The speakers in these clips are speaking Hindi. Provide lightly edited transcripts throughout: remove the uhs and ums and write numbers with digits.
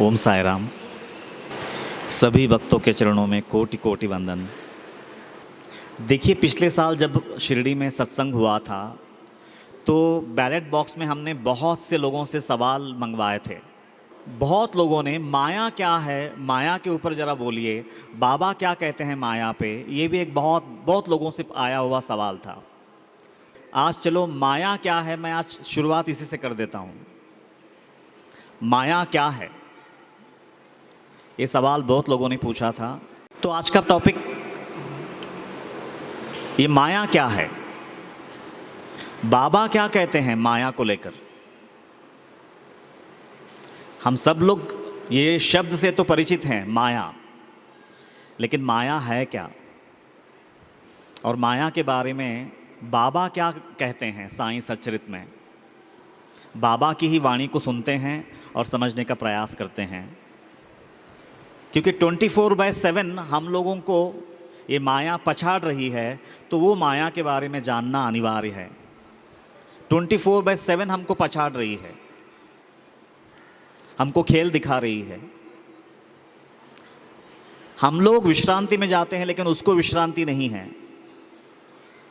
ओम साई राम। सभी भक्तों के चरणों में कोटि कोटि वंदन। देखिए, पिछले साल जब शिरडी में सत्संग हुआ था तो बैलेट बॉक्स में हमने बहुत से लोगों से सवाल मंगवाए थे। बहुत लोगों ने माया क्या है, माया के ऊपर ज़रा बोलिए, बाबा क्या कहते हैं माया पे, ये भी एक बहुत बहुत लोगों से आया हुआ सवाल था। आज चलो माया क्या है, मैं आज शुरुआत इसी से कर देता हूँ। माया क्या है, ये सवाल बहुत लोगों ने पूछा था। तो आज का टॉपिक ये माया क्या है, बाबा क्या कहते हैं माया को लेकर। हम सब लोग ये शब्द से तो परिचित हैं माया, लेकिन माया है क्या, और माया के बारे में बाबा क्या कहते हैं साईं सच्चरित में। बाबा की ही वाणी को सुनते हैं और समझने का प्रयास करते हैं, क्योंकि 24/7 हम लोगों को ये माया पछाड़ रही है, तो वो माया के बारे में जानना अनिवार्य है। 24/7 हमको पछाड़ रही है, हमको खेल दिखा रही है। हम लोग विश्रांति में जाते हैं, लेकिन उसको विश्रांति नहीं है।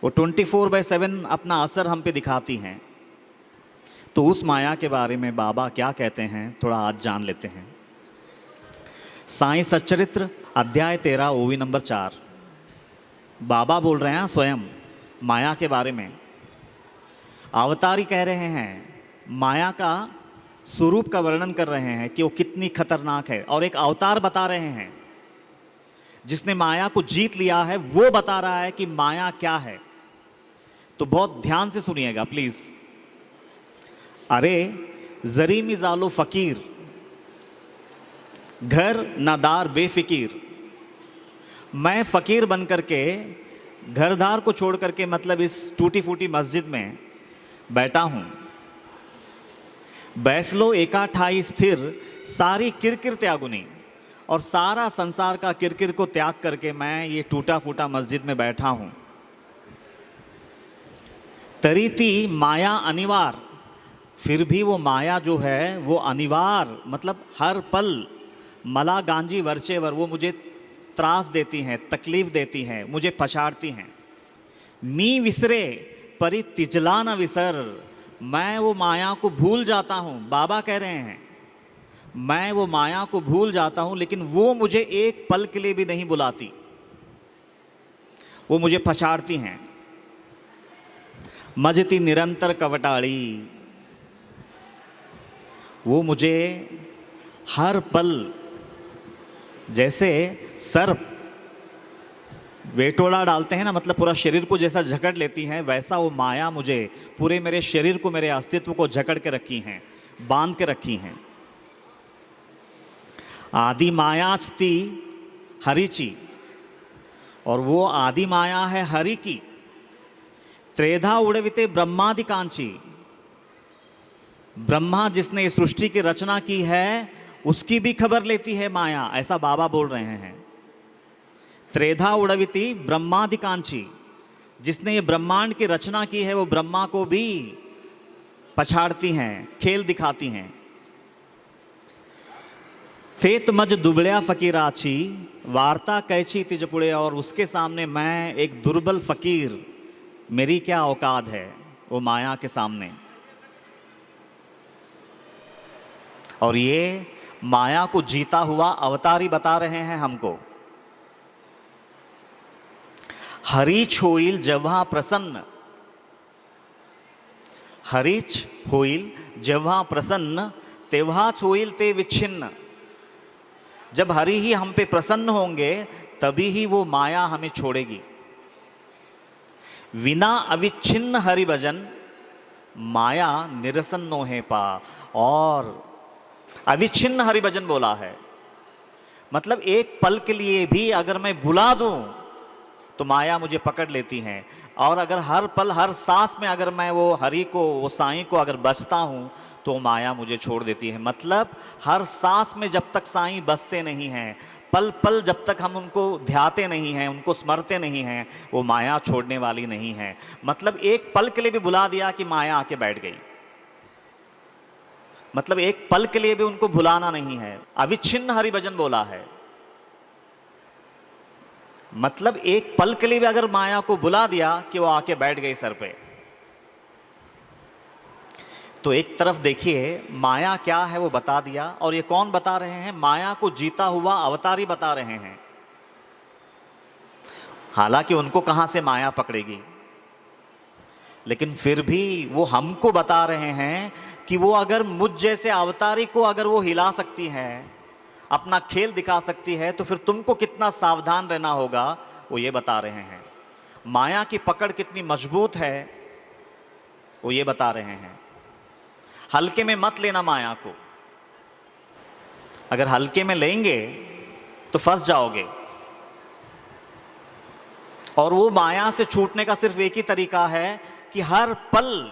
वो 24/7 अपना असर हम पे दिखाती हैं। तो उस माया के बारे में बाबा क्या कहते हैं, थोड़ा आज जान लेते हैं। साईं सच्चरित्र अध्याय 13 ओवी नंबर 4। बाबा बोल रहे हैं स्वयं माया के बारे में। अवतारी कह रहे हैं, माया का स्वरूप का वर्णन कर रहे हैं कि वो कितनी खतरनाक है, और एक अवतार बता रहे हैं जिसने माया को जीत लिया है, वो बता रहा है कि माया क्या है। तो बहुत ध्यान से सुनिएगा प्लीज। अरे जरी मिजालो फकीर, घर नादार बेफिकीर। मैं फ़कीर बन करके घरदार को छोड़ करके, मतलब इस टूटी फूटी मस्जिद में बैठा हूँ। बैसलो एका ठाई स्थिर, सारी किरकिर त्यागुनी। और सारा संसार का किरकिर को त्याग करके मैं ये टूटा फूटा मस्जिद में बैठा हूँ। तरीती माया अनिवार, फिर भी वो माया जो है वो अनिवार, मतलब हर पल मला गांजी वर्चेवर, वो मुझे त्रास देती हैं, तकलीफ देती हैं, मुझे पछाड़ती हैं। मी विसरे परि तिजला न विसर, मैं वो माया को भूल जाता हूँ। बाबा कह रहे हैं मैं वो माया को भूल जाता हूँ, लेकिन वो मुझे एक पल के लिए भी नहीं बुलाती, वो मुझे पछाड़ती हैं। मजती निरंतर कवटाड़ी, वो मुझे हर पल, जैसे सर्प वेटोड़ा डालते हैं ना, मतलब पूरा शरीर को जैसा जकड़ लेती हैं, वैसा वो माया मुझे पूरे मेरे शरीर को, मेरे अस्तित्व को जकड़ के रखी हैं, बांध के रखी हैं। आदि मायाचती हरिची, और वो आदि माया है हरि की। त्रेधा उड़विते ब्रह्मादि कांची, ब्रह्मा जिसने इस सृष्टि की रचना की है उसकी भी खबर लेती है माया, ऐसा बाबा बोल रहे हैं। त्रेधा उड़विति ब्रह्मादि कांची, जिसने ये ब्रह्मांड की रचना की है वो ब्रह्मा को भी पछाड़ती हैं, खेल दिखाती हैं। तेत मज दुबड़िया फकीराची, वार्ता कैची तिजपुड़े, और उसके सामने मैं एक दुर्बल फकीर, मेरी क्या औकात है वो माया के सामने। और ये माया को जीता हुआ अवतारी बता रहे हैं हमको। हरीच होइल जेव्हा प्रसन्न, हरीच होइल जेव्हा प्रसन्न, तेव्हाच होइल ते विच्छिन्न। जब हरि ही हम पे प्रसन्न होंगे तभी ही वो माया हमें छोड़ेगी। विना अविच्छिन्न हरि भजन, माया निरसन्नो है पा। और अविच्छिन्न हरि भजन बोला है, मतलब एक पल के लिए भी अगर मैं बुला दूं तो माया मुझे पकड़ लेती है। और अगर हर पल हर सांस में अगर मैं वो हरि को, वो साईं को अगर बचता हूँ तो माया मुझे छोड़ देती है। मतलब हर सांस में जब तक साईं बसते नहीं हैं, पल पल जब तक हम उनको ध्याते नहीं हैं, उनको स्मरते नहीं हैं, वो माया छोड़ने वाली नहीं है। मतलब एक पल के लिए भी बुला दिया कि माया आके बैठ गई। मतलब एक पल के लिए भी उनको भुलाना नहीं है। अविच्छिन्न हरिभजन बोला है, मतलब एक पल के लिए भी अगर माया को बुला दिया कि वो आके बैठ गई सर पे। तो एक तरफ देखिए माया क्या है वो बता दिया, और ये कौन बता रहे हैं? माया को जीता हुआ अवतारी बता रहे हैं। हालांकि उनको कहां से माया पकड़ेगी, लेकिन फिर भी वो हमको बता रहे हैं कि वो अगर मुझ जैसे अवतारी को अगर वो हिला सकती है, अपना खेल दिखा सकती है, तो फिर तुमको कितना सावधान रहना होगा, वो ये बता रहे हैं। माया की पकड़ कितनी मजबूत है वो ये बता रहे हैं। हल्के में मत लेना माया को, अगर हल्के में लेंगे तो फंस जाओगे। और वो माया से छूटने का सिर्फ एक ही तरीका है कि हर पल,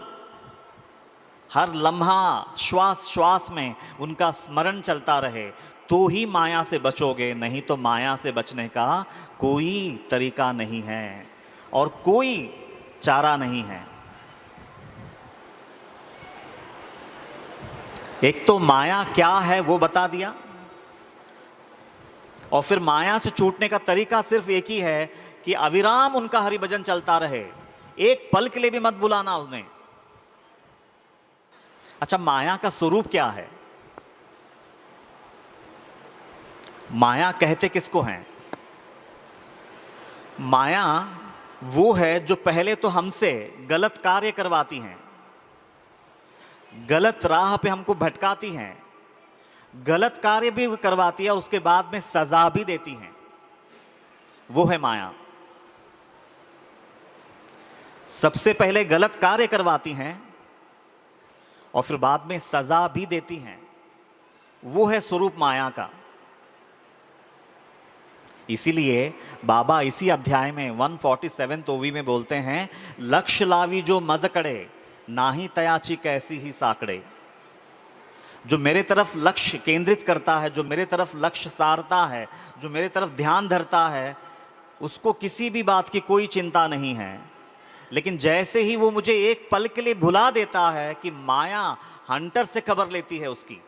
हर लम्हा, श्वास श्वास में उनका स्मरण चलता रहे, तो ही माया से बचोगे। नहीं तो माया से बचने का कोई तरीका नहीं है और कोई चारा नहीं है। एक तो माया क्या है वो बता दिया, और फिर माया से छूटने का तरीका सिर्फ एक ही है कि अविराम उनका हरिभजन चलता रहे, एक पल के लिए भी मत बुलाना उसने। अच्छा, माया का स्वरूप क्या है? माया कहते किसको हैं? माया वो है जो पहले तो हमसे गलत कार्य करवाती हैं, गलत राह पे हमको भटकाती हैं, गलत कार्य भी करवाती है, उसके बाद में सजा भी देती हैं। वो है माया। सबसे पहले गलत कार्य करवाती हैं और फिर बाद में सजा भी देती हैं। वो है स्वरूप माया का। इसीलिए बाबा इसी अध्याय में 147 ओवी में बोलते हैं, लक्ष्य लावी जो मज कड़े, नाही तयाची कैसी ही साकड़े। जो मेरे तरफ लक्ष्य केंद्रित करता है, जो मेरे तरफ लक्ष्य सारता है, जो मेरे तरफ ध्यान धरता है, उसको किसी भी बात की कोई चिंता नहीं है। लेकिन जैसे ही वो मुझे एक पल के लिए भुला देता है कि माया हंटर से खबर लेती है उसकी,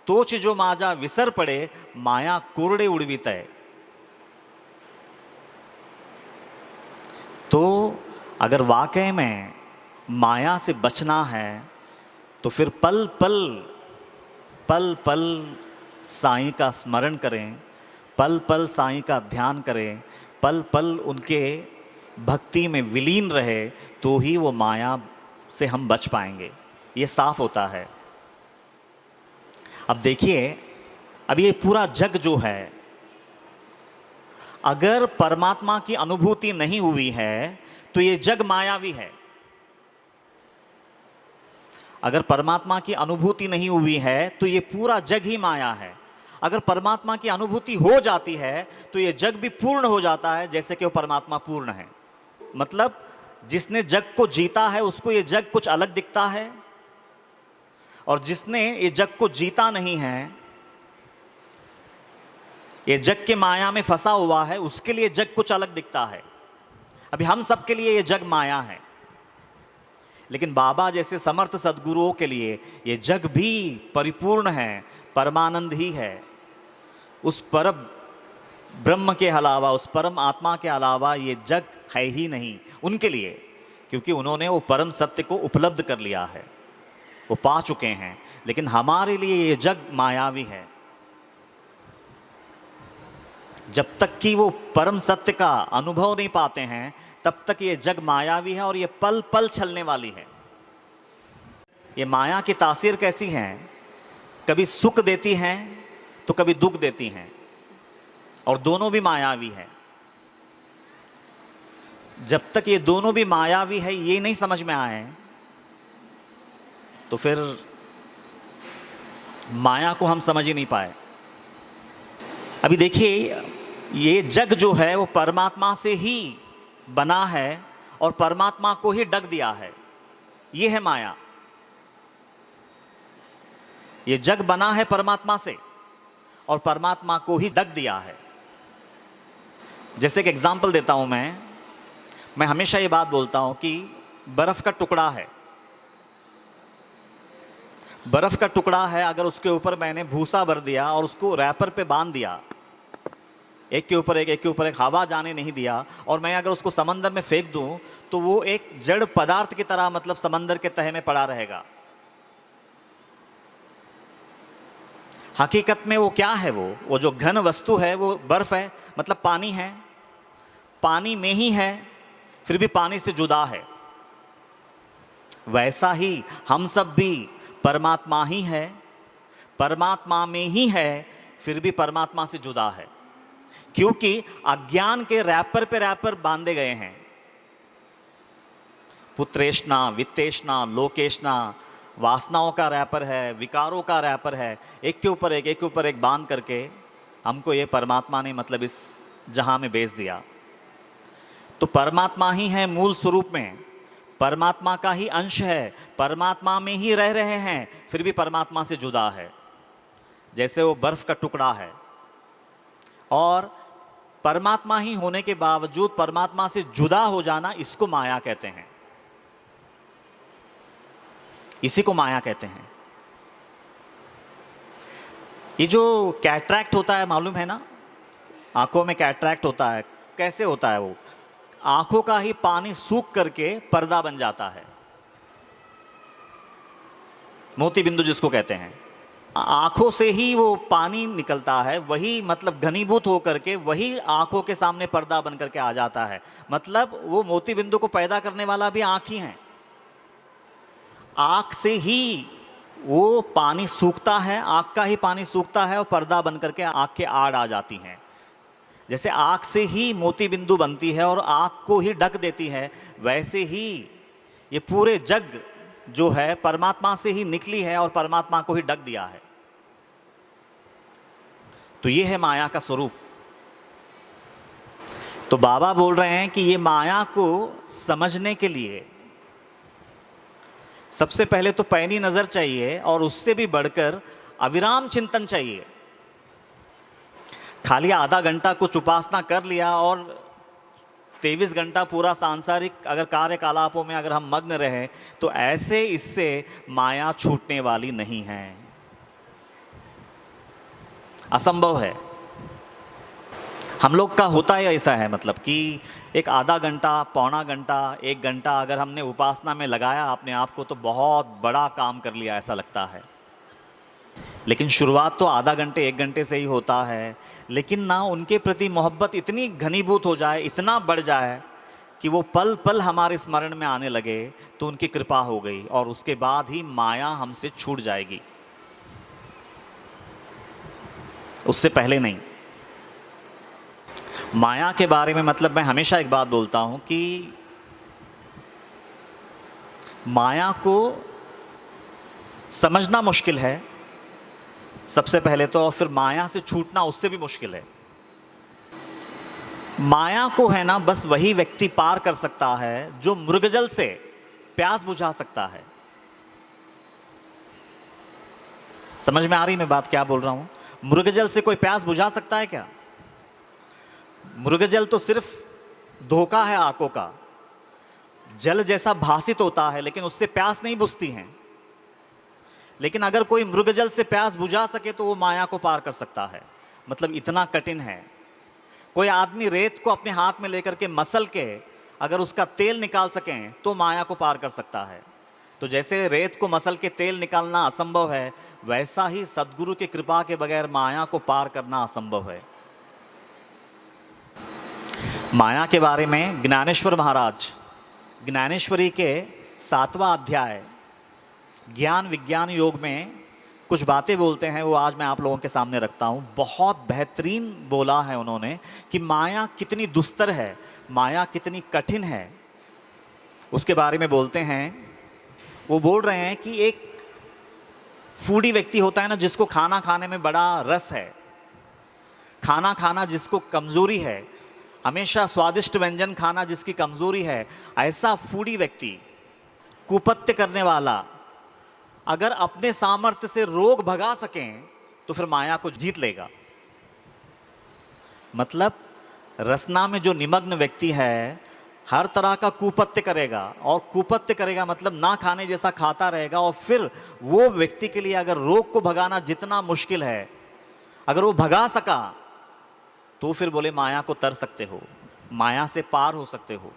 तोच जो माजा विसर पड़े, माया कोरड़े उड़वित है। तो अगर वाकई में माया से बचना है तो फिर पल पल पल पल साईं का स्मरण करें, पल पल साईं का ध्यान करें, पल पल उनके भक्ति में विलीन रहे, तो ही वो माया से हम बच पाएंगे। ये साफ होता है। अब देखिए, अब ये पूरा जग जो है, अगर परमात्मा की अनुभूति नहीं हुई है तो ये जग मायावी है। अगर परमात्मा की अनुभूति नहीं हुई है तो ये पूरा जग ही माया है। अगर परमात्मा की अनुभूति हो जाती है तो ये जग भी पूर्ण हो जाता है, जैसे कि वो परमात्मा पूर्ण है। मतलब जिसने जग को जीता है उसको ये जग कुछ अलग दिखता है, और जिसने ये जग को जीता नहीं है, ये जग के माया में फंसा हुआ है, उसके लिए जग कुछ अलग दिखता है। अभी हम सब के लिए ये जग माया है, लेकिन बाबा जैसे समर्थ सद्गुरुओं के लिए ये जग भी परिपूर्ण है, परमानंद ही है। उस परम ब्रह्म के अलावा, उस परम आत्मा के अलावा ये जग है ही नहीं उनके लिए, क्योंकि उन्होंने वो परम सत्य को उपलब्ध कर लिया है, वो पा चुके हैं। लेकिन हमारे लिए ये जग मायावी है। जब तक कि वो परम सत्य का अनुभव नहीं पाते हैं, तब तक ये जग मायावी है और ये पल पल छलने वाली है। ये माया की तासीर कैसी है? कभी सुख देती हैं तो कभी दुख देती हैं, और दोनों भी मायावी है। जब तक ये दोनों भी मायावी है ये नहीं समझ में आए, तो फिर माया को हम समझ ही नहीं पाए। अभी देखिए, ये जग जो है वो परमात्मा से ही बना है और परमात्मा को ही ढक दिया है। ये है माया। ये जग बना है परमात्मा से और परमात्मा को ही ढक दिया है। जैसे एक एग्जाम्पल देता हूं मैं हमेशा ये बात बोलता हूं कि बर्फ का टुकड़ा है, बर्फ का टुकड़ा है, अगर उसके ऊपर मैंने भूसा भर दिया और उसको रैपर पे बांध दिया, एक के ऊपर एक हवा जाने नहीं दिया, और मैं अगर उसको समंदर में फेंक दूं तो वो एक जड़ पदार्थ की तरह मतलब समंदर के तह में पड़ा रहेगा। हकीकत में वो क्या है? वो जो घन वस्तु है वो बर्फ है, मतलब पानी है, पानी में ही है, फिर भी पानी से जुदा है। वैसा ही हम सब भी परमात्मा ही है, परमात्मा में ही है, फिर भी परमात्मा से जुदा है, क्योंकि अज्ञान के रैपर पे रैपर बांधे गए हैं। पुत्रेष्णा, वित्तेष्णा, लोकेष्णा, वासनाओं का रैपर है, विकारों का रैपर है, एक के ऊपर एक बांध करके हमको ये परमात्मा ने मतलब इस जहां में बेच दिया। तो परमात्मा ही है मूल स्वरूप में, परमात्मा का ही अंश है, परमात्मा में ही रह रहे हैं, फिर भी परमात्मा से जुदा है। जैसे वो बर्फ का टुकड़ा है, और परमात्मा ही होने के बावजूद परमात्मा से जुदा हो जाना, इसको माया कहते हैं, इसी को माया कहते हैं। ये जो कैटरैक्ट होता है, मालूम है ना, आंखों में कैटरैक्ट होता है, कैसे होता है? वो आंखों का ही पानी सूख करके पर्दा बन जाता है, मोती बिंदु जिसको कहते हैं। आंखों से ही वो पानी निकलता है, वही मतलब घनीभूत होकर के वही आंखों के सामने पर्दा बन करके आ जाता है। मतलब वो मोती बिंदु को पैदा करने वाला भी आंख ही है। आंख से ही वो पानी सूखता है, आंख का ही पानी सूखता है और पर्दा बन करके आंख के आड़ आ जाती हैं। जैसे आंख से ही मोती बिंदु बनती है और आंख को ही ढक देती है, वैसे ही ये पूरे जग जो है परमात्मा से ही निकली है और परमात्मा को ही ढक दिया है। तो ये है माया का स्वरूप। तो बाबा बोल रहे हैं कि ये माया को समझने के लिए सबसे पहले तो पैनी नजर चाहिए, और उससे भी बढ़कर अविराम चिंतन चाहिए। खाली आधा घंटा कुछ उपासना कर लिया और 23 घंटा पूरा सांसारिक अगर कार्यकलापों में अगर हम मग्न रहे, तो ऐसे इससे माया छूटने वाली नहीं है, असंभव है। हम लोग का होता ही ऐसा है, मतलब कि एक आधा घंटा, पौना घंटा, 1 घंटा अगर हमने उपासना में लगाया अपने आप को, तो बहुत बड़ा काम कर लिया ऐसा लगता है। लेकिन शुरुआत तो आधा घंटे 1 घंटे से ही होता है, लेकिन ना उनके प्रति मोहब्बत इतनी घनीभूत हो जाए, इतना बढ़ जाए कि वो पल पल हमारे स्मरण में आने लगे, तो उनकी कृपा हो गई, और उसके बाद ही माया हमसे छूट जाएगी, उससे पहले नहीं। माया के बारे में मतलब मैं हमेशा एक बात बोलता हूं कि माया को समझना मुश्किल है सबसे पहले तो, और फिर माया से छूटना उससे भी मुश्किल है। माया को है ना बस वही व्यक्ति पार कर सकता है जो मृगजल से प्यास बुझा सकता है। समझ में आ रही मैं बात क्या बोल रहा हूं? मृगजल से कोई प्यास बुझा सकता है क्या? मृगजल तो सिर्फ धोखा है आंखों का, जल जैसा भासित होता है, लेकिन उससे प्यास नहीं बुझती है। लेकिन अगर कोई मृगजल से प्यास बुझा सके तो वो माया को पार कर सकता है, मतलब इतना कठिन है। कोई आदमी रेत को अपने हाथ में लेकर के मसल के अगर उसका तेल निकाल सकें तो माया को पार कर सकता है। तो जैसे रेत को मसल के तेल निकालना असंभव है, वैसा ही सद्गुरु की कृपा के बगैर माया को पार करना असंभव है। माया के बारे में ज्ञानेश्वर महाराज ज्ञानेश्वरी के 7वां अध्याय ज्ञान विज्ञान योग में कुछ बातें बोलते हैं, वो आज मैं आप लोगों के सामने रखता हूँ। बहुत बेहतरीन बोला है उन्होंने कि माया कितनी दुस्तर है, माया कितनी कठिन है, उसके बारे में बोलते हैं। वो बोल रहे हैं कि एक फूडी व्यक्ति होता है ना, जिसको खाना खाने में बड़ा रस है, खाना खाना जिसको कमजोरी है, हमेशा स्वादिष्ट व्यंजन खाना जिसकी कमजोरी है, ऐसा फूडी व्यक्ति, कुपत्य करने वाला, अगर अपने सामर्थ्य से रोग भगा सकें तो फिर माया को जीत लेगा। मतलब रसना में जो निमग्न व्यक्ति है हर तरह का कुपत्य करेगा, और कुपत्य करेगा मतलब ना खाने जैसा खाता रहेगा, और फिर वो व्यक्ति के लिए अगर रोग को भगाना जितना मुश्किल है, अगर वो भगा सका तो फिर बोले माया को तर सकते हो, माया से पार हो सकते हो।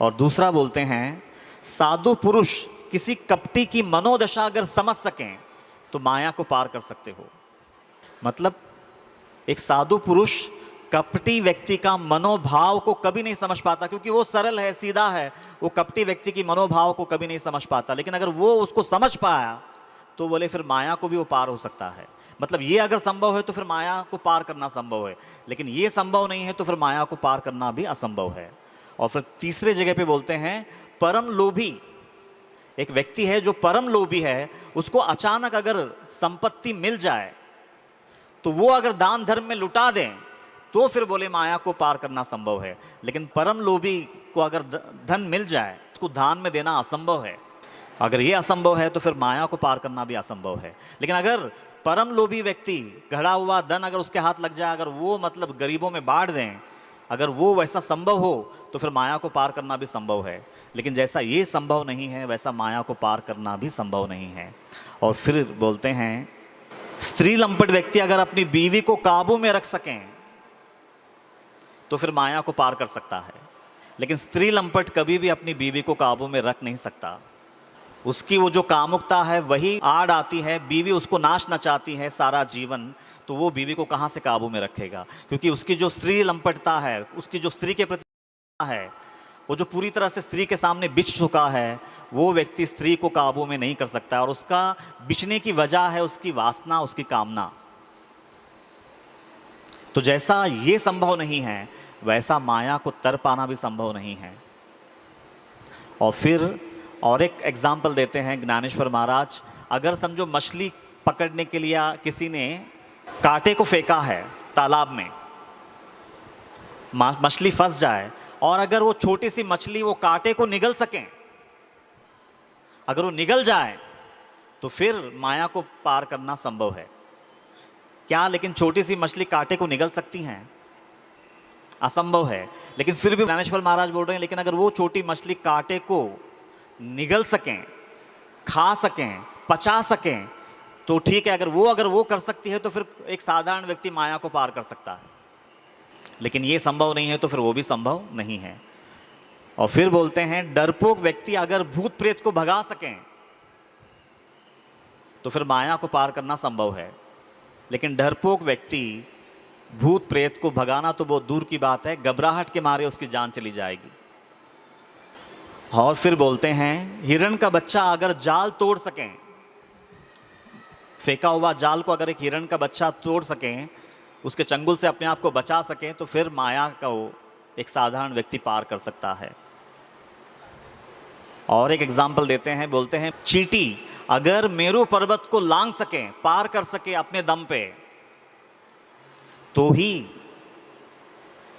और दूसरा बोलते हैं साधु पुरुष किसी कपटी की मनोदशा अगर समझ सकें तो माया को पार कर सकते हो। मतलब एक साधु पुरुष कपटी व्यक्ति का मनोभाव को कभी नहीं समझ पाता, क्योंकि वो सरल है, सीधा है, वो कपटी व्यक्ति की मनोभाव को कभी नहीं समझ पाता। लेकिन अगर वो उसको समझ पाया तो बोले फिर माया को भी वो पार हो सकता है। मतलब ये अगर संभव है तो फिर माया को पार करना संभव है, लेकिन ये संभव नहीं है तो फिर माया को पार करना भी असंभव है। और फिर तीसरे जगह पे बोलते हैं परम लोभी। एक व्यक्ति है जो परम लोभी है, उसको अचानक अगर संपत्ति मिल जाए तो वो अगर दान धर्म में लुटा दें तो फिर बोले माया को पार करना संभव है। लेकिन परम लोभी को अगर धन मिल जाए, उसको दान में देना असंभव है। अगर ये असंभव है तो फिर माया को पार करना भी असंभव है। लेकिन अगर परम लोभी व्यक्ति गढ़ा हुआ धन अगर उसके हाथ लग जाए, अगर वो मतलब गरीबों में बांट दें, अगर वो वैसा संभव हो तो फिर माया को पार करना भी संभव है। लेकिन जैसा ये संभव नहीं है वैसा माया को पार करना भी संभव नहीं है। और फिर बोलते हैं स्त्री लंपट व्यक्ति अगर अपनी बीवी को काबू में रख सकें तो फिर माया को पार कर सकता है। लेकिन स्त्री लंपट कभी भी अपनी बीवी को काबू में रख नहीं सकता। उसकी वो जो कामुकता है वही आड़ आती है, बीवी उसको नाश नचाती है सारा जीवन, तो वो बीवी को कहाँ से काबू में रखेगा? क्योंकि उसकी जो स्त्री लंपटता है, उसकी जो स्त्री के प्रति है, वो जो पूरी तरह से स्त्री के सामने बिछ चुका है, वो व्यक्ति स्त्री को काबू में नहीं कर सकता। और उसका बिछने की वजह है उसकी वासना, उसकी कामना। तो जैसा ये संभव नहीं है वैसा माया को तर पाना भी संभव नहीं है। और फिर और एक एग्जाम्पल देते हैं ज्ञानेश्वर महाराज। अगर समझो मछली पकड़ने के लिए किसी ने कांटे को फेंका है तालाब में, मछली फंस जाए, और अगर वो छोटी सी मछली वो कांटे को निगल सके, अगर वो निगल जाए तो फिर माया को पार करना संभव है क्या? लेकिन छोटी सी मछली कांटे को निगल सकती हैं? असंभव है। लेकिन फिर भी ज्ञानेश्वर महाराज बोल रहे हैं लेकिन अगर वो छोटी मछली कांटे को निगल सकें, खा सकें, पचा सकें तो ठीक है। अगर वो कर सकती है तो फिर एक साधारण व्यक्ति माया को पार कर सकता है। लेकिन ये संभव नहीं है तो फिर वो भी संभव नहीं है। और फिर बोलते हैं डरपोक व्यक्ति अगर भूत प्रेत को भगा सकें तो फिर माया को पार करना संभव है। लेकिन डरपोक व्यक्ति भूत प्रेत को भगाना तो बहुत दूर की बात है, घबराहट के मारे उसकी जान चली जाएगी। और फिर बोलते हैं हिरण का बच्चा अगर जाल तोड़ सकें, फेंका हुआ जाल को अगर एक हिरण का बच्चा तोड़ सकें, उसके चंगुल से अपने आप को बचा सकें, तो फिर माया को एक साधारण व्यक्ति पार कर सकता है। और एक एग्जाम्पल देते हैं, बोलते हैं चींटी अगर मेरू पर्वत को लांघ सके, पार कर सके अपने दम पे, तो ही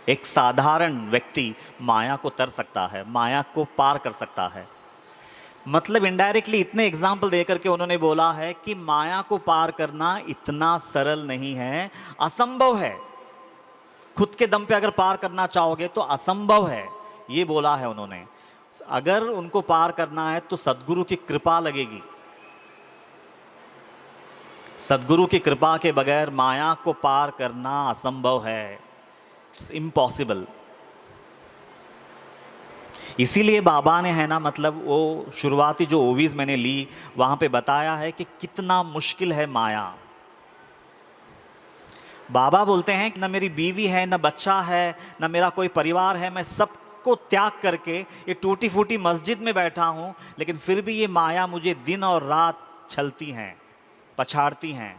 एक साधारण व्यक्ति माया को तर सकता है, माया को पार कर सकता है। मतलब इनडायरेक्टली इतने एग्जाम्पल देकर के उन्होंने बोला है कि माया को पार करना इतना सरल नहीं है, असंभव है। खुद के दम पे अगर पार करना चाहोगे तो असंभव है, ये बोला है उन्होंने। अगर उनको पार करना है तो सद्गुरु की कृपा लगेगी। सद्गुरु की कृपा के बगैर माया को पार करना असंभव है, इट्स इम्पॉसिबल। इसीलिए बाबा ने, है ना, मतलब वो शुरुआती जो ओवीज मैंने ली वहां पे बताया है कि कितना मुश्किल है माया। बाबा बोलते हैं कि न मेरी बीवी है, न बच्चा है, न मेरा कोई परिवार है, मैं सबको त्याग करके ये टूटी फूटी मस्जिद में बैठा हूं, लेकिन फिर भी ये माया मुझे दिन और रात छलती हैं, पछाड़ती हैं।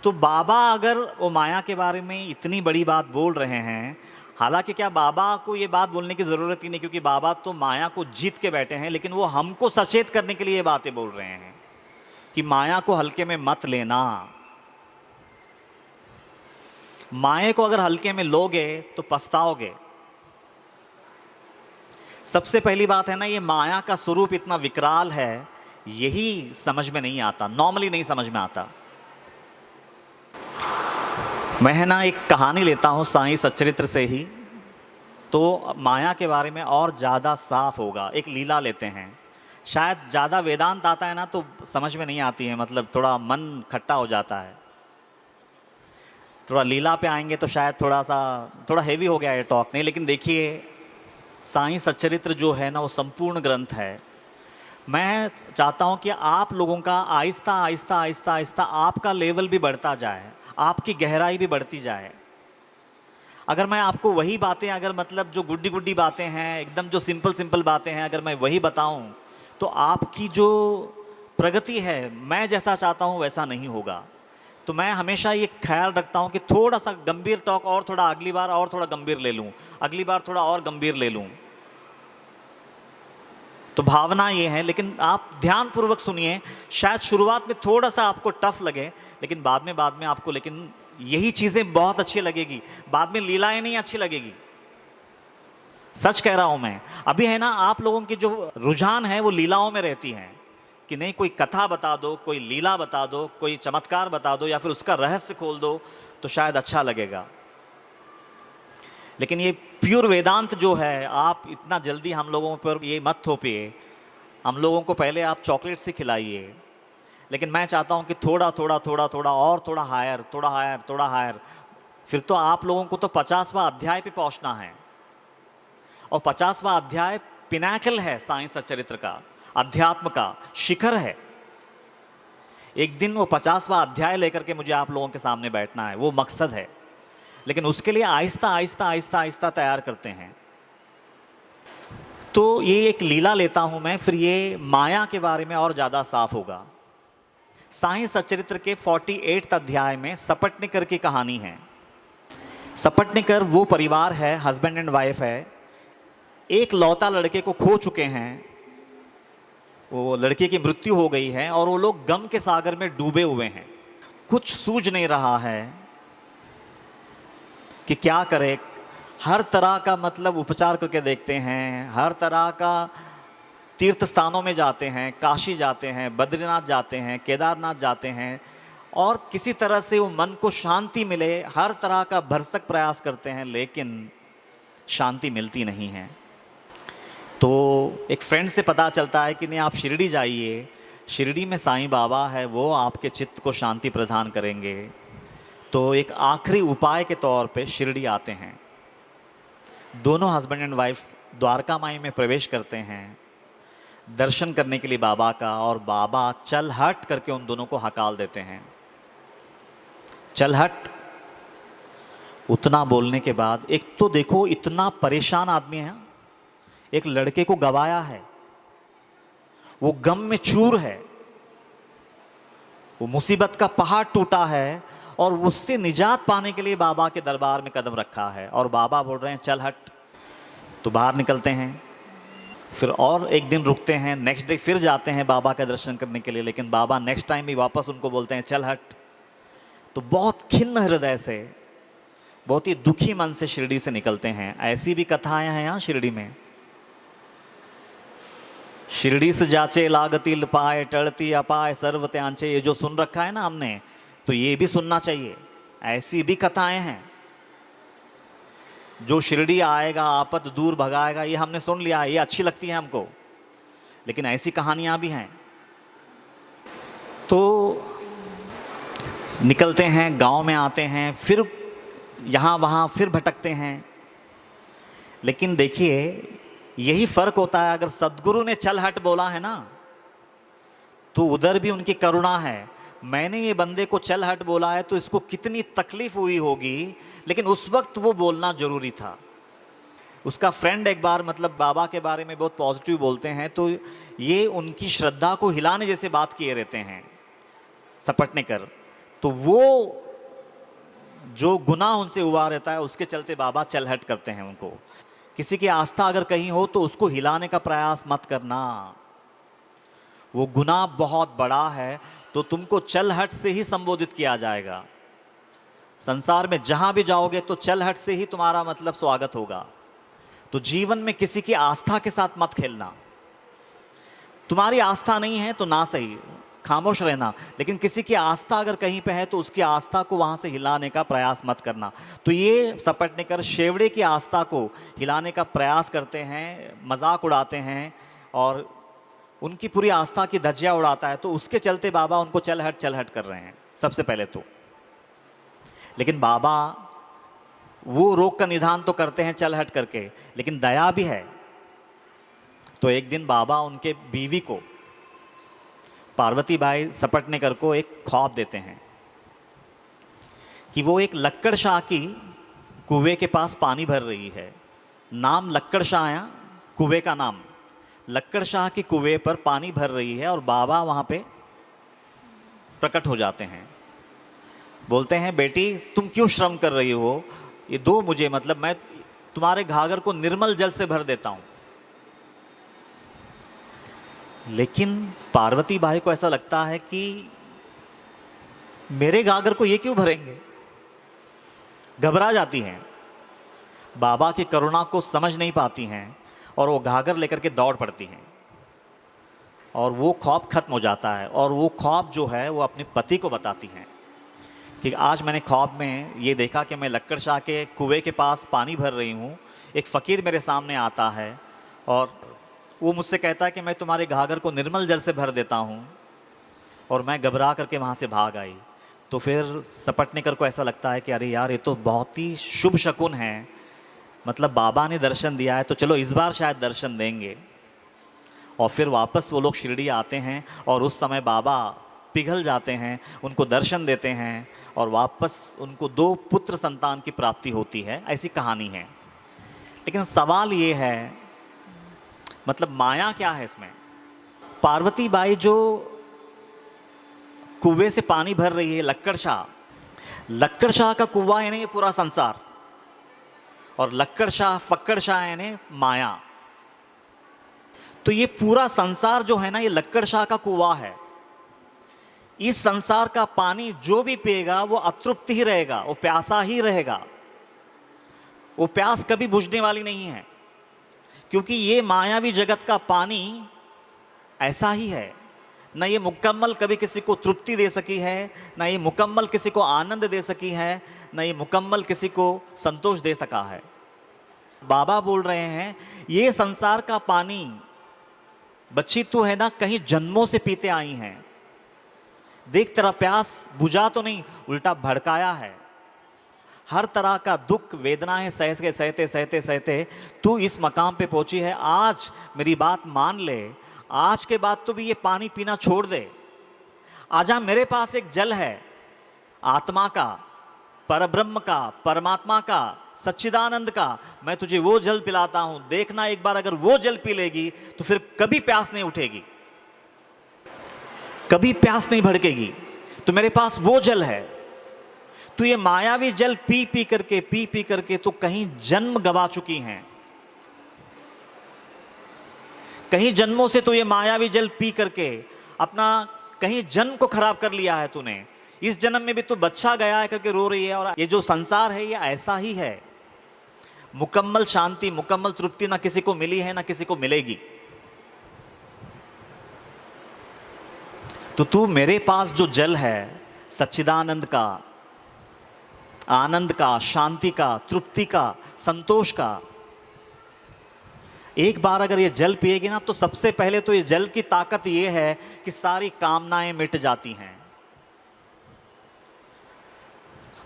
तो बाबा अगर वो माया के बारे में इतनी बड़ी बात बोल रहे हैं, हालांकि क्या बाबा को ये बात बोलने की ज़रूरत ही नहीं, क्योंकि बाबा तो माया को जीत के बैठे हैं, लेकिन वो हमको सचेत करने के लिए ये बातें बोल रहे हैं कि माया को हल्के में मत लेना। माया को अगर हल्के में लोगे तो पछताओगे। सबसे पहली बात है ना, ये माया का स्वरूप इतना विकराल है, यही समझ में नहीं आता, नॉर्मली नहीं समझ में आता। मैं ना एक कहानी लेता हूँ साईं सच्चरित्र से ही, तो माया के बारे में और ज़्यादा साफ होगा। एक लीला लेते हैं। शायद ज़्यादा वेदांत आता है ना तो समझ में नहीं आती है, मतलब थोड़ा मन खट्टा हो जाता है। थोड़ा लीला पे आएंगे तो शायद थोड़ा हेवी हो गया है टॉक, नहीं। लेकिन देखिए, साईं सच्चरित्र जो है ना वो संपूर्ण ग्रंथ है। मैं चाहता हूँ कि आप लोगों का आहिस्ता आहिस्ता आहिस्ता आहिस्ता आपका लेवल भी बढ़ता जाए, आपकी गहराई भी बढ़ती जाए। अगर मैं आपको वही बातें, अगर मतलब जो गुड्डी गुड्डी बातें हैं, एकदम जो सिंपल सिंपल बातें हैं, अगर मैं वही बताऊं तो आपकी जो प्रगति है, मैं जैसा चाहता हूं वैसा नहीं होगा। तो मैं हमेशा ये ख्याल रखता हूं कि थोड़ा सा गंभीर टॉक और थोड़ा अगली बार और थोड़ा गंभीर ले लूं, अगली बार थोड़ा और गंभीर ले लूं। तो भावना ये है, लेकिन आप ध्यानपूर्वक सुनिए। शायद शुरुआत में थोड़ा सा आपको टफ लगे, लेकिन बाद में आपको लेकिन यही चीज़ें बहुत अच्छी लगेगी। बाद में लीलाएं नहीं अच्छी लगेगी, सच कह रहा हूं मैं। अभी है ना, आप लोगों की जो रुझान है वो लीलाओं में रहती हैं कि नहीं, कोई कथा बता दो, कोई लीला बता दो, कोई चमत्कार बता दो, या फिर उसका रहस्य खोल दो तो शायद अच्छा लगेगा। लेकिन ये प्योर वेदांत जो है, आप इतना जल्दी हम लोगों पर ये मत थोपिए। हम लोगों को पहले आप चॉकलेट से खिलाइए, लेकिन मैं चाहता हूँ कि थोड़ा थोड़ा थोड़ा थोड़ा और थोड़ा हायर, थोड़ा हायर, थोड़ा हायर। फिर तो आप लोगों को तो 50वां अध्याय पे पहुँचना है, और 50वां अध्याय पिनाकल है साईं सच्चरित्र का, अध्यात्म का शिखर है। एक दिन वो 50वां अध्याय लेकर के मुझे आप लोगों के सामने बैठना है, वो मकसद है। लेकिन उसके लिए आहिस्ता आहिस्ता आहिस्ता आहिस्ता तैयार करते हैं। तो ये एक लीला लेता हूं मैं, फिर ये माया के बारे में और ज़्यादा साफ होगा। साईं सच्चरित्र के 48 अध्याय में सपटनिकर की कहानी है। सपटनिकर वो परिवार है, हस्बैंड एंड वाइफ है, एक लौता लड़के को खो चुके हैं। वो लड़के की मृत्यु हो गई है और वो लोग गम के सागर में डूबे हुए हैं। कुछ सूझ नहीं रहा है कि क्या करें। हर तरह का मतलब उपचार करके देखते हैं, हर तरह का तीर्थ स्थानों में जाते हैं, काशी जाते हैं, बद्रीनाथ जाते हैं, केदारनाथ जाते हैं, और किसी तरह से वो मन को शांति मिले, हर तरह का भरसक प्रयास करते हैं, लेकिन शांति मिलती नहीं है। तो एक फ्रेंड से पता चलता है कि नहीं, आप शिरडी जाइए, शिरडी में साईं बाबा है, वो आपके चित्त को शांति प्रदान करेंगे। तो एक आखिरी उपाय के तौर पे शिरडी आते हैं। दोनों हस्बैंड एंड वाइफ द्वारका माई में प्रवेश करते हैं दर्शन करने के लिए बाबा का, और बाबा चल हट करके उन दोनों को हकाल देते हैं। चल हट। उतना बोलने के बाद, एक तो देखो इतना परेशान आदमी है, एक लड़के को गवाया है, वो गम में चूर है, वो मुसीबत का पहाड़ टूटा है, और उससे निजात पाने के लिए बाबा के दरबार में कदम रखा है, और बाबा बोल रहे हैं चल हट। तो बाहर निकलते हैं, फिर और एक दिन रुकते हैं, नेक्स्ट डे फिर जाते हैं बाबा का दर्शन करने के लिए, लेकिन बाबा नेक्स्ट टाइम भी वापस उनको बोलते हैं चल हट। तो बहुत खिन्न हृदय से, बहुत ही दुखी मन से शिरडी से निकलते हैं। ऐसी भी कथाएं हैं यहाँ शिरडी में। शिरडी से जाचे लागती लपाए, टड़ती अपाए सर्व त्यांचे, ये जो सुन रखा है ना हमने, तो ये भी सुनना चाहिए। ऐसी भी कथाएं हैं। जो शिरडी आएगा आपत दूर भगाएगा, ये हमने सुन लिया, ये अच्छी लगती है हमको, लेकिन ऐसी कहानियां भी हैं। तो निकलते हैं, गांव में आते हैं, फिर यहाँ वहाँ फिर भटकते हैं। लेकिन देखिए, यही फर्क होता है। अगर सद्गुरु ने चल हट बोला है ना, तो उधर भी उनकी करुणा है। मैंने ये बंदे को चल हट बोला है तो इसको कितनी तकलीफ हुई होगी, लेकिन उस वक्त वो बोलना जरूरी था। उसका फ्रेंड एक बार मतलब बाबा के बारे में बहुत पॉजिटिव बोलते हैं, तो ये उनकी श्रद्धा को हिलाने जैसे बात किए रहते हैं सपटनेकर। तो वो जो गुनाह उनसे हुआ रहता है, उसके चलते बाबा चल हट करते हैं उनको। किसी की आस्था अगर कहीं हो तो उसको हिलाने का प्रयास मत करना। वो गुनाह बहुत बड़ा है, तो तुमको चल हट से ही संबोधित किया जाएगा। संसार में जहां भी जाओगे तो चल हट से ही तुम्हारा मतलब स्वागत होगा। तो जीवन में किसी की आस्था के साथ मत खेलना। तुम्हारी आस्था नहीं है तो ना सही, खामोश रहना, लेकिन किसी की आस्था अगर कहीं पे है तो उसकी आस्था को वहाँ से हिलाने का प्रयास मत करना। तो ये सपटनेकर शेवड़े की आस्था को हिलाने का प्रयास करते हैं, मजाक उड़ाते हैं और उनकी पूरी आस्था की धज्जियाँ उड़ाता है। तो उसके चलते बाबा उनको चल हट कर रहे हैं सबसे पहले तो। लेकिन बाबा वो रोग का निदान तो करते हैं चल हट करके, लेकिन दया भी है। तो एक दिन बाबा उनके बीवी को, पार्वती बाई सपटनेकर को, एक ख्वाब देते हैं कि वो एक लक्कड़ शाह की कुएं के पास पानी भर रही है। नाम लक्कड़ शाह आया, कुएं का नाम लक्कड़ शाह की कुएं पर पानी भर रही है और बाबा वहाँ पे प्रकट हो जाते हैं। बोलते हैं, बेटी तुम क्यों श्रम कर रही हो, ये दो मुझे, मतलब मैं तुम्हारे घाघर को निर्मल जल से भर देता हूँ। लेकिन पार्वती बाई को ऐसा लगता है कि मेरे घाघर को ये क्यों भरेंगे, घबरा जाती हैं, बाबा की करुणा को समझ नहीं पाती हैं और वो घाघर लेकर के दौड़ पड़ती हैं और वो ख्वाब खत्म हो जाता है। और वो ख्वाब जो है वो अपने पति को बताती हैं कि आज मैंने ख्वाब में ये देखा कि मैं लक्कड़ शाह के कुएं के पास पानी भर रही हूँ, एक फ़कीर मेरे सामने आता है और वो मुझसे कहता है कि मैं तुम्हारे घाघर को निर्मल जल से भर देता हूँ, और मैं घबरा करके वहाँ से भाग आई। तो फिर सपटनेकर को ऐसा लगता है कि अरे यार, ये तो बहुत ही शुभ शकुन है, मतलब बाबा ने दर्शन दिया है तो चलो इस बार शायद दर्शन देंगे। और फिर वापस वो लोग शिरडी आते हैं और उस समय बाबा पिघल जाते हैं, उनको दर्शन देते हैं और वापस उनको 2 पुत्र संतान की प्राप्ति होती है। ऐसी कहानी है। लेकिन सवाल ये है, मतलब माया क्या है इसमें? पार्वती बाई जो कुएं से पानी भर रही है, लक्कड़ शाह का कुआं यानी ये पूरा संसार, और लक्कड़ शाह फक्कड़ शाह यानी माया। तो ये पूरा संसार जो है ना, ये लक्कड़ शाह का कुआं है। इस संसार का पानी जो भी पिएगा वो अतृप्त ही रहेगा, वो प्यासा ही रहेगा, वो प्यास कभी बुझने वाली नहीं है, क्योंकि ये मायावी जगत का पानी ऐसा ही है। न ये मुकम्मल कभी किसी को तृप्ति दे सकी है, न ये मुकम्मल किसी को आनंद दे सकी है, न ये मुकम्मल किसी को संतोष दे सका है। बाबा बोल रहे हैं, ये संसार का पानी बच्ची तू है ना, कहीं जन्मों से पीते आई हैं, देख तेरा प्यास बुझा तो नहीं, उल्टा भड़काया है। हर तरह का दुख वेदनाएं सहते सहते सहते सहते तू इस मकाम पे पहुंची है। आज मेरी बात मान ले, आज के बाद तो भी ये पानी पीना छोड़ दे। आजा, मेरे पास एक जल है, आत्मा का, परब्रह्म का, परमात्मा का, सच्चिदानंद का, मैं तुझे वो जल पिलाता हूं। देखना एक बार अगर वो जल पी लेगी तो फिर कभी प्यास नहीं उठेगी, कभी प्यास नहीं भड़केगी। तो मेरे पास वो जल है। तो ये मायावी जल पी पी करके तो कहीं जन्म गवा चुकी हैं, कहीं जन्मों से तो ये मायावी जल पी करके अपना कहीं जन्म को खराब कर लिया है तूने। इस जन्म में भी तू बच्चा गया है करके रो रही है। और ये जो संसार है ये ऐसा ही है, मुकम्मल शांति, मुकम्मल तृप्ति ना किसी को मिली है ना किसी को मिलेगी। तो तू मेरे पास जो जल है, सच्चिदानंद का, आनंद का, शांति का, तृप्ति का, संतोष का, एक बार अगर ये जल पिएगी ना तो सबसे पहले तो ये जल की ताकत ये है कि सारी कामनाएं मिट जाती हैं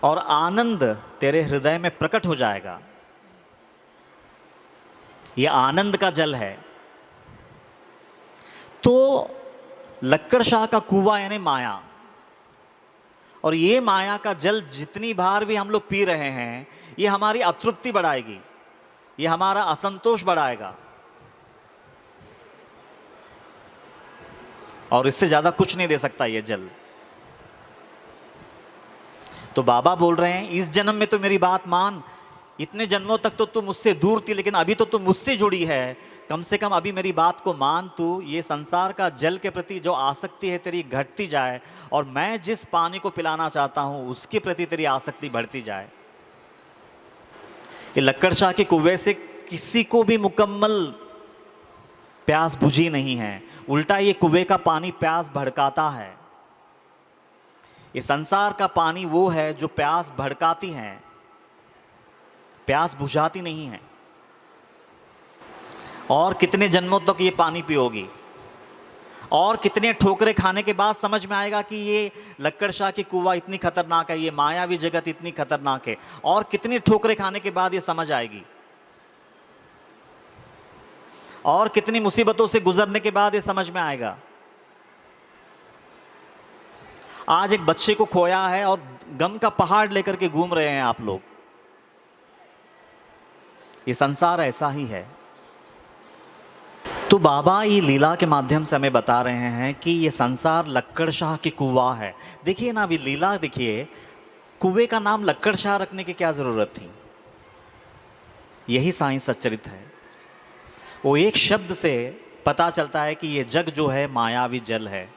और आनंद तेरे हृदय में प्रकट हो जाएगा। ये आनंद का जल है। तो लक्कड़ शाह का कुआं यानी माया, और ये माया का जल जितनी बार भी हम लोग पी रहे हैं ये हमारी अतृप्ति बढ़ाएगी, ये हमारा असंतोष बढ़ाएगा, और इससे ज्यादा कुछ नहीं दे सकता ये जल। तो बाबा बोल रहे हैं, इस जन्म में तो मेरी बात मान, इतने जन्मों तक तो तू मुझसे दूर थी, लेकिन अभी तो तू मुझसे जुड़ी है, कम से कम अभी मेरी बात को मान। तू ये संसार का जल के प्रति जो आसक्ति है तेरी घटती जाए, और मैं जिस पानी को पिलाना चाहता हूं उसके प्रति तेरी आसक्ति बढ़ती जाए। ये लक्कड़ शाह के कुएं से किसी को भी मुकम्मल प्यास बुझी नहीं है, उल्टा ये कुएं का पानी प्यास भड़काता है। ये संसार का पानी वो है जो प्यास भड़काती है, प्यास बुझाती नहीं है। और कितने जन्मों तक ये पानी पियोगी, और कितने ठोकरे खाने के बाद समझ में आएगा कि ये लक्कड़शाह की कुआं इतनी खतरनाक है, ये मायावी जगत इतनी खतरनाक है। और कितने ठोकरे खाने के बाद ये समझ आएगी, और कितनी मुसीबतों से गुजरने के बाद ये समझ में आएगा। आज एक बच्चे को खोया है और गम का पहाड़ लेकर के घूम रहे हैं आप लोग। ये संसार ऐसा ही है। तो बाबा ये लीला के माध्यम से हमें बता रहे हैं कि ये संसार लक्कड़शाह की कुआं है। देखिए ना, अभी लीला देखिए, कुएं का नाम लक्कड़शाह रखने की क्या जरूरत थी? यही साईं सच्चरित है। वो एक शब्द से पता चलता है कि ये जग जो है मायावी जल है।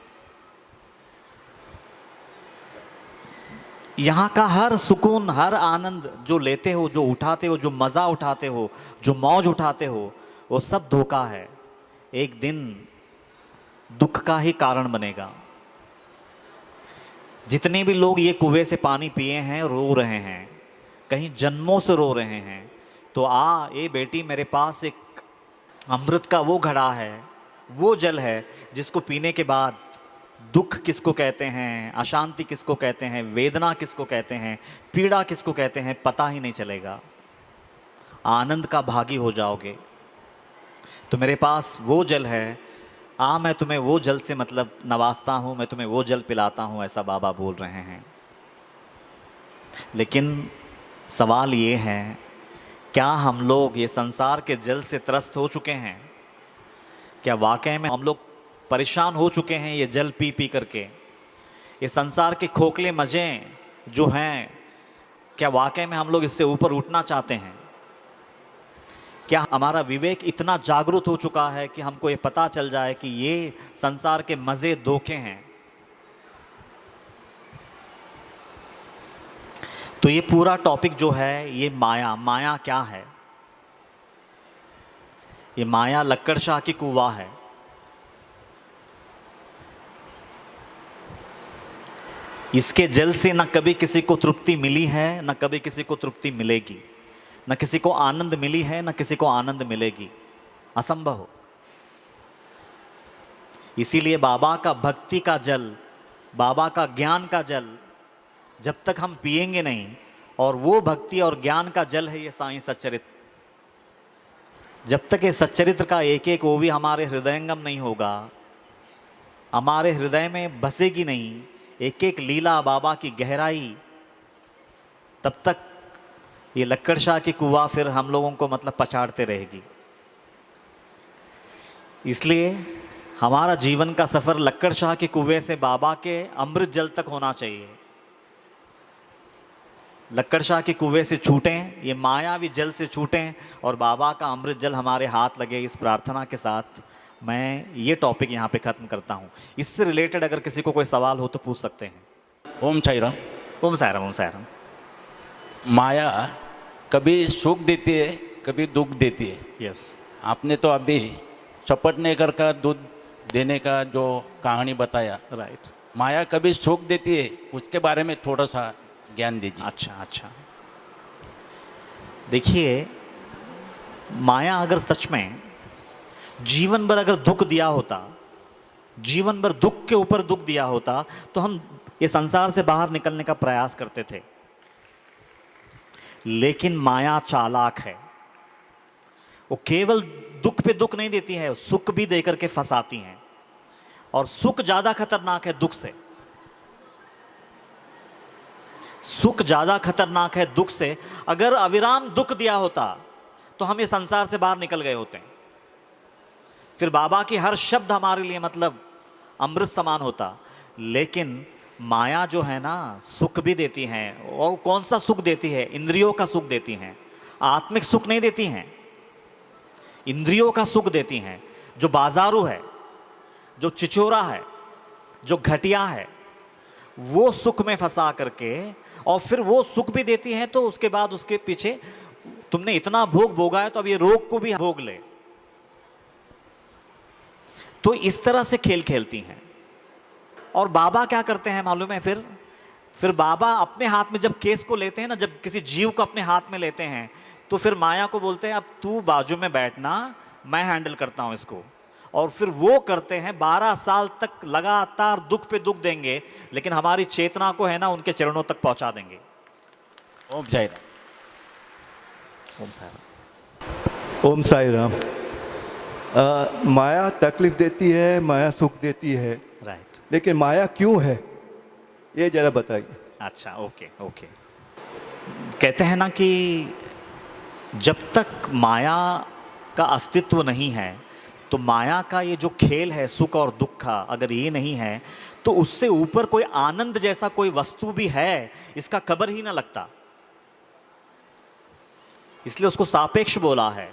यहाँ का हर सुकून, हर आनंद जो लेते हो, जो उठाते हो, जो मज़ा उठाते हो, जो मौज उठाते हो, वो सब धोखा है। एक दिन दुख का ही कारण बनेगा। जितने भी लोग ये कुएं से पानी पिए हैं, रो रहे हैं, कहीं जन्मों से रो रहे हैं, तो ए बेटी, मेरे पास एक अमृत का वो घड़ा है, वो जल है जिसको पीने के बाद दुख किसको कहते हैं, अशांति किसको कहते हैं, वेदना किसको कहते हैं, पीड़ा किसको कहते हैं, पता ही नहीं चलेगा। आनंद का भागी हो जाओगे। तो मेरे पास वो जल है, मैं तुम्हें वो जल से मतलब नवाजता हूँ, मैं तुम्हें वो जल पिलाता हूँ, ऐसा बाबा बोल रहे हैं। लेकिन सवाल ये है, क्या हम लोग ये संसार के जल से त्रस्त हो चुके हैं? क्या वाकई में हम लोग परेशान हो चुके हैं ये जल पी पी करके? ये संसार के खोखले मज़े जो हैं, क्या वाकई में हम लोग इससे ऊपर उठना चाहते हैं? क्या हमारा विवेक इतना जागरूक हो चुका है कि हमको ये पता चल जाए कि ये संसार के मज़े धोखे हैं? तो ये पूरा टॉपिक जो है, ये माया क्या है? ये माया लक्कड़शाह की कुआं है। इसके जल से न कभी किसी को तृप्ति मिली है, न कभी किसी को तृप्ति मिलेगी, न किसी को आनंद मिली है, न किसी को आनंद मिलेगी। असंभव हो। इसीलिए बाबा का भक्ति का जल, बाबा का ज्ञान का जल जब तक हम पिएंगे नहीं, और वो भक्ति और ज्ञान का जल है ये साईं सच्चरित्र, जब तक ये सच्चरित्र का एक एक वो भी हमारे हृदयंगम नहीं होगा, हमारे हृदय में बसेगी नहीं एक एक लीला बाबा की गहराई, तब तक ये लक्कड़शाह की कुआं फिर हम लोगों को मतलब पछाड़ते रहेगी। इसलिए हमारा जीवन का सफ़र लक्कड़शाह के कुएं से बाबा के अमृत जल तक होना चाहिए। लक्कड़शाह के कुएं से छूटें, ये मायावी जल से छूटें, और बाबा का अमृत जल हमारे हाथ लगे। इस प्रार्थना के साथ मैं ये टॉपिक यहाँ पे ख़त्म करता हूँ। इससे रिलेटेड अगर किसी को कोई सवाल हो तो पूछ सकते हैं। ओम साईराम। ओम साईराम। ओम साईराम। माया कभी सुख देती है, कभी दुख देती है। यस। आपने तो अभी चपटने कर का दूध देने का जो कहानी बताया, राइट। माया कभी सुख देती है, उसके बारे में थोड़ा सा ज्ञान दीजिए। अच्छा। देखिए, माया अगर सच में जीवन भर अगर दुख दिया होता, जीवन भर दुख के ऊपर दुख दिया होता, तो हम ये संसार से बाहर निकलने का प्रयास करते थे। लेकिन माया चालाक है। वो केवल दुख पे दुख नहीं देती है, सुख भी देकर के फंसाती हैं। और सुख ज्यादा खतरनाक है दुख से। सुख ज्यादा खतरनाक है दुख से। अगर अविराम दुख दिया होता तो हम ये संसार से बाहर निकल गए होते हैं। फिर बाबा की हर शब्द हमारे लिए मतलब अमृत समान होता। लेकिन माया जो है ना, सुख भी देती है। और कौन सा सुख देती है? इंद्रियों का सुख देती हैं, आत्मिक सुख नहीं देती हैं। इंद्रियों का सुख देती हैं, जो बाजारू है, जो चिचोरा है, जो घटिया है, वो सुख में फंसा करके, और फिर वो सुख भी देती हैं तो उसके बाद उसके पीछे तुमने इतना भोग भोगा है तो अब ये रोग को भी भोग ले। तो इस तरह से खेल खेलती हैं। और बाबा क्या करते हैं मालूम है, फिर बाबा अपने हाथ में जब केस को लेते हैं ना, जब किसी जीव को अपने हाथ में लेते हैं, तो फिर माया को बोलते हैं अब तू बाजू में बैठना, मैं हैंडल करता हूं इसको। और फिर वो करते हैं, 12 साल तक लगातार दुख पे दुख देंगे, लेकिन हमारी चेतना को है ना उनके चरणों तक पहुंचा देंगे। ओम साई राम। ओम साई राम। ओम साई राम। माया तकलीफ देती है, माया सुख देती है, राइट। लेकिन माया क्यों है ये जरा बताइए। अच्छा, ओके ओके। कहते हैं ना कि जब तक माया का अस्तित्व नहीं है, तो माया का ये जो खेल है सुख और दुख का, अगर ये नहीं है तो उससे ऊपर कोई आनंद जैसा कोई वस्तु भी है इसका खबर ही ना लगता। इसलिए उसको सापेक्ष बोला है।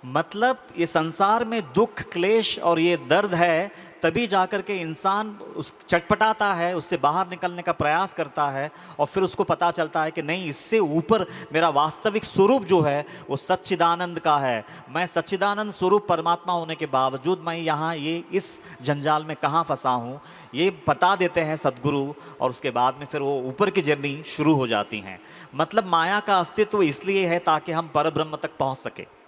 मतलब ये संसार में दुख क्लेश और ये दर्द है, तभी जाकर के इंसान उस चटपटाता है, उससे बाहर निकलने का प्रयास करता है, और फिर उसको पता चलता है कि नहीं, इससे ऊपर मेरा वास्तविक स्वरूप जो है वो सच्चिदानंद का है। मैं सच्चिदानंद स्वरूप परमात्मा होने के बावजूद मैं यहाँ ये इस जंजाल में कहाँ फंसा हूँ, ये बता देते हैं सद्गुरु। और उसके बाद में फिर वो ऊपर की जर्नी शुरू हो जाती हैं। मतलब माया का अस्तित्व इसलिए है ताकि हम परब्रह्म तक पहुँच सके।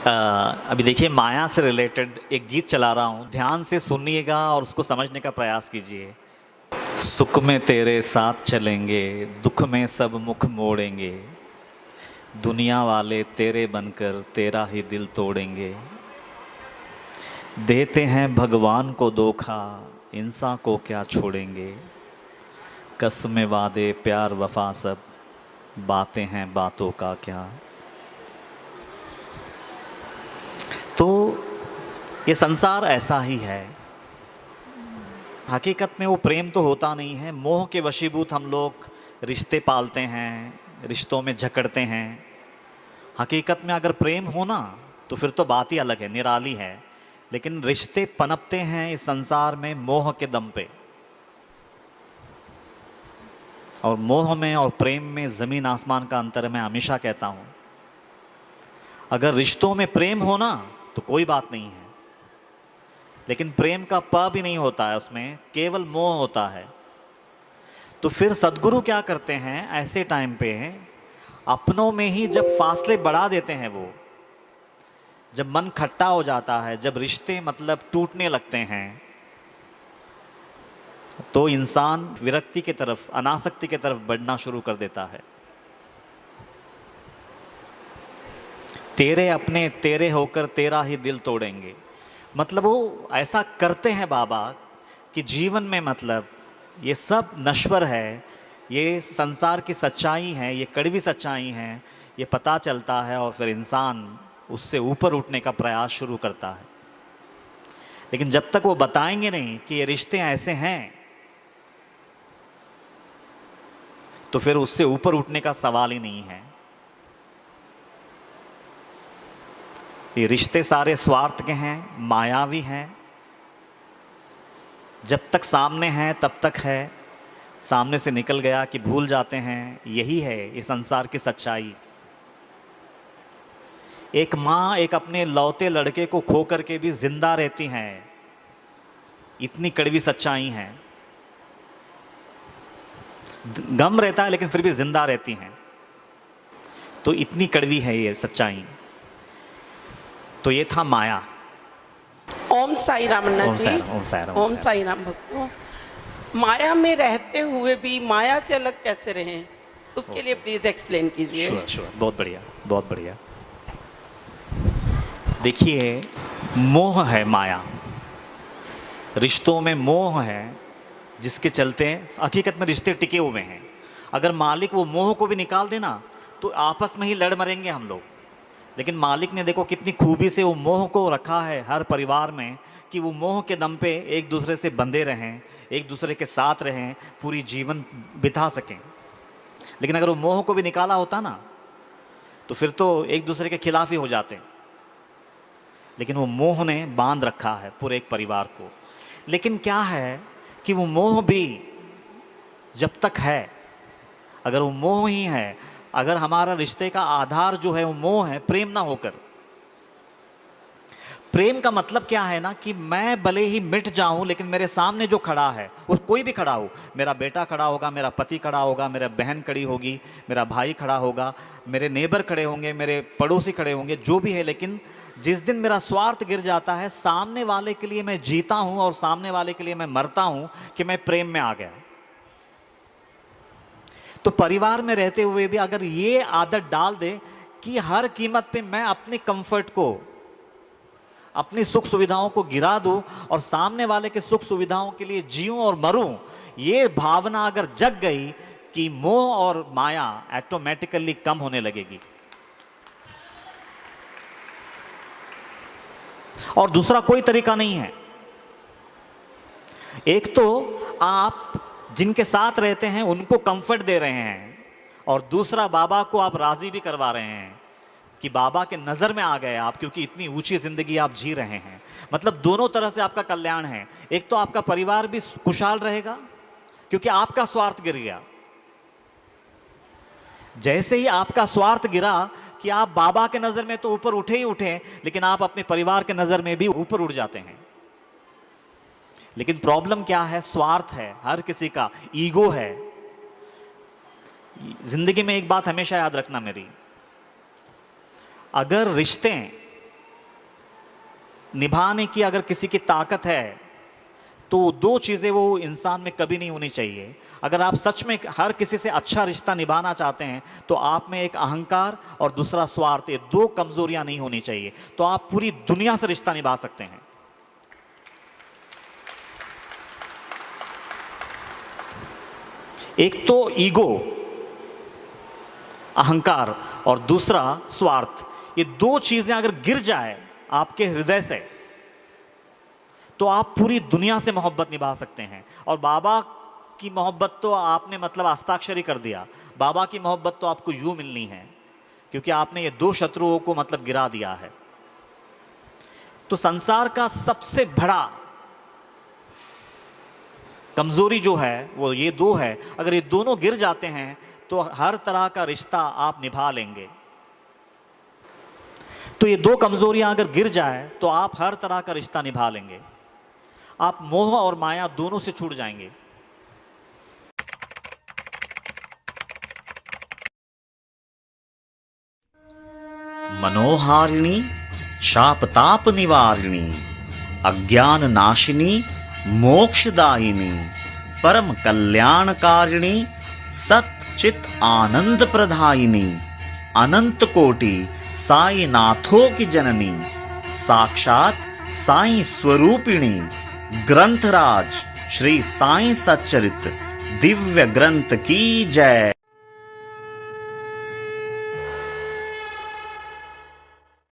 अभी देखिए, माया से रिलेटेड एक गीत चला रहा हूँ, ध्यान से सुनिएगा और उसको समझने का प्रयास कीजिए। सुख में तेरे साथ चलेंगे, दुख में सब मुख मोड़ेंगे, दुनिया वाले तेरे बनकर तेरा ही दिल तोड़ेंगे। देते हैं भगवान को धोखा, इंसान को क्या छोड़ेंगे, कसमें वादे प्यार वफा सब, बातें हैं बातों का क्या। तो ये संसार ऐसा ही है। हकीकत में वो प्रेम तो होता नहीं है, मोह के वशीभूत हम लोग रिश्ते पालते हैं, रिश्तों में जकड़ते हैं। हकीकत में अगर प्रेम हो ना तो फिर तो बात ही अलग है, निराली है। लेकिन रिश्ते पनपते हैं इस संसार में मोह के दम पे, और मोह में और प्रेम में ज़मीन आसमान का अंतर है। मैं हमेशा कहता हूँ, अगर रिश्तों में प्रेम हो ना तो कोई बात नहीं है, लेकिन प्रेम का प भी नहीं होता है, उसमें केवल मोह होता है। तो फिर सद्गुरु क्या करते हैं ऐसे टाइम पे, अपनों में ही जब फासले बढ़ा देते हैं, वो जब मन खट्टा हो जाता है, जब रिश्ते मतलब टूटने लगते हैं, तो इंसान विरक्ति की तरफ, अनासक्ति की तरफ बढ़ना शुरू कर देता है। तेरे अपने तेरे होकर तेरा ही दिल तोड़ेंगे। मतलब वो ऐसा करते हैं बाबा कि जीवन में मतलब ये सब नश्वर है, ये संसार की सच्चाई है, ये कड़वी सच्चाई है, ये पता चलता है, और फिर इंसान उससे ऊपर उठने का प्रयास शुरू करता है। लेकिन जब तक वो बताएंगे नहीं कि ये रिश्ते ऐसे हैं, तो फिर उससे ऊपर उठने का सवाल ही नहीं है। ये रिश्ते सारे स्वार्थ के हैं, मायावी हैं। जब तक सामने हैं तब तक है, सामने से निकल गया कि भूल जाते हैं। यही है ये संसार की सच्चाई। एक माँ एक अपने लौते लड़के को खो करके भी जिंदा रहती हैं, इतनी कड़वी सच्चाई है। गम रहता है लेकिन फिर भी जिंदा रहती हैं, तो इतनी कड़वी है ये सच्चाई। तो ये था माया। ओम साई राम अन्ना ओम जी। साई राम, ओम साई राम, ओम साई राम भक्तों, माया में रहते हुए भी माया से अलग कैसे रहें, उसके लिए प्लीज एक्सप्लेन कीजिए। श्योर श्योर, बहुत बढ़िया बहुत बढ़िया। देखिए, मोह है माया, रिश्तों में मोह है, जिसके चलते हकीकत में रिश्ते टिके हुए हैं। अगर मालिक वो मोह को भी निकाल देना तो आपस में ही लड़ मरेंगे हम लोग। लेकिन मालिक ने देखो कितनी खूबी से वो मोह को रखा है हर परिवार में, कि वो मोह के दम पे एक दूसरे से बंधे रहें, एक दूसरे के साथ रहें, पूरी जीवन बिता सकें। लेकिन अगर वो मोह को भी निकाला होता ना तो फिर तो एक दूसरे के खिलाफ ही हो जाते। लेकिन वो मोह ने बांध रखा है पूरे एक परिवार को। लेकिन क्या है कि वो मोह भी जब तक है, अगर वो मोह ही है, अगर हमारा रिश्ते का आधार जो है वो मोह है, प्रेम ना होकर, प्रेम का मतलब क्या है ना कि मैं भले ही मिट जाऊं लेकिन मेरे सामने जो खड़ा है, वो कोई भी खड़ा हो, मेरा बेटा खड़ा होगा, मेरा पति खड़ा होगा, मेरा बहन खड़ी होगी, मेरा भाई खड़ा होगा, मेरे नेबर खड़े होंगे, मेरे पड़ोसी खड़े होंगे, जो भी है, लेकिन जिस दिन मेरा स्वार्थ गिर जाता है, सामने वाले के लिए मैं जीता हूं और सामने वाले के लिए मैं मरता हूं कि मैं प्रेम में आ गया। तो परिवार में रहते हुए भी अगर ये आदत डाल दे कि हर कीमत पे मैं अपने कंफर्ट को, अपनी सुख सुविधाओं को गिरा दूं और सामने वाले के सुख सुविधाओं के लिए जीऊं और मरूं, ये भावना अगर जग गई कि मोह और माया ऑटोमेटिकली कम होने लगेगी। और दूसरा कोई तरीका नहीं है। एक तो आप जिनके साथ रहते हैं उनको कंफर्ट दे रहे हैं, और दूसरा बाबा को आप राजी भी करवा रहे हैं कि बाबा के नजर में आ गए आप, क्योंकि इतनी ऊंची जिंदगी आप जी रहे हैं। मतलब दोनों तरह से आपका कल्याण है। एक तो आपका परिवार भी खुशहाल रहेगा क्योंकि आपका स्वार्थ गिर गया। जैसे ही आपका स्वार्थ गिरा कि आप बाबा के नजर में तो ऊपर उठे ही उठे, लेकिन आप अपने परिवार के नजर में भी ऊपर उठ जाते हैं। लेकिन प्रॉब्लम क्या है? स्वार्थ है, हर किसी का ईगो है। जिंदगी में एक बात हमेशा याद रखना मेरी, अगर रिश्ते निभाने की अगर किसी की ताकत है तो दो चीजें वो इंसान में कभी नहीं होनी चाहिए। अगर आप सच में हर किसी से अच्छा रिश्ता निभाना चाहते हैं तो आप में एक अहंकार और दूसरा स्वार्थ, ये दो कमजोरियां नहीं होनी चाहिए, तो आप पूरी दुनिया से रिश्ता निभा सकते हैं। एक तो ईगो, अहंकार, और दूसरा स्वार्थ, ये दो चीजें अगर गिर जाए आपके हृदय से तो आप पूरी दुनिया से मोहब्बत निभा सकते हैं। और बाबा की मोहब्बत तो आपने मतलब हस्ताक्षरी कर दिया। बाबा की मोहब्बत तो आपको यूं मिलनी है क्योंकि आपने ये दो शत्रुओं को मतलब गिरा दिया है। तो संसार का सबसे बड़ा कमजोरी जो है वो ये दो है। अगर ये दोनों गिर जाते हैं तो हर तरह का रिश्ता आप निभा लेंगे। तो ये दो कमजोरियां अगर गिर जाए तो आप हर तरह का रिश्ता निभा लेंगे। आप मोह और माया दोनों से छूट जाएंगे। मनोहारिणी शापताप निवारिणी अज्ञान नाशिनी मोक्षदायिनी परम कल्याणकारिणी सच्चित आनंद प्रदायिनी अनंत कोटि साई नाथों की जननी साक्षात साई स्वरूपिणी ग्रंथराज श्री साई सच्चरित दिव्य ग्रंथ की जय।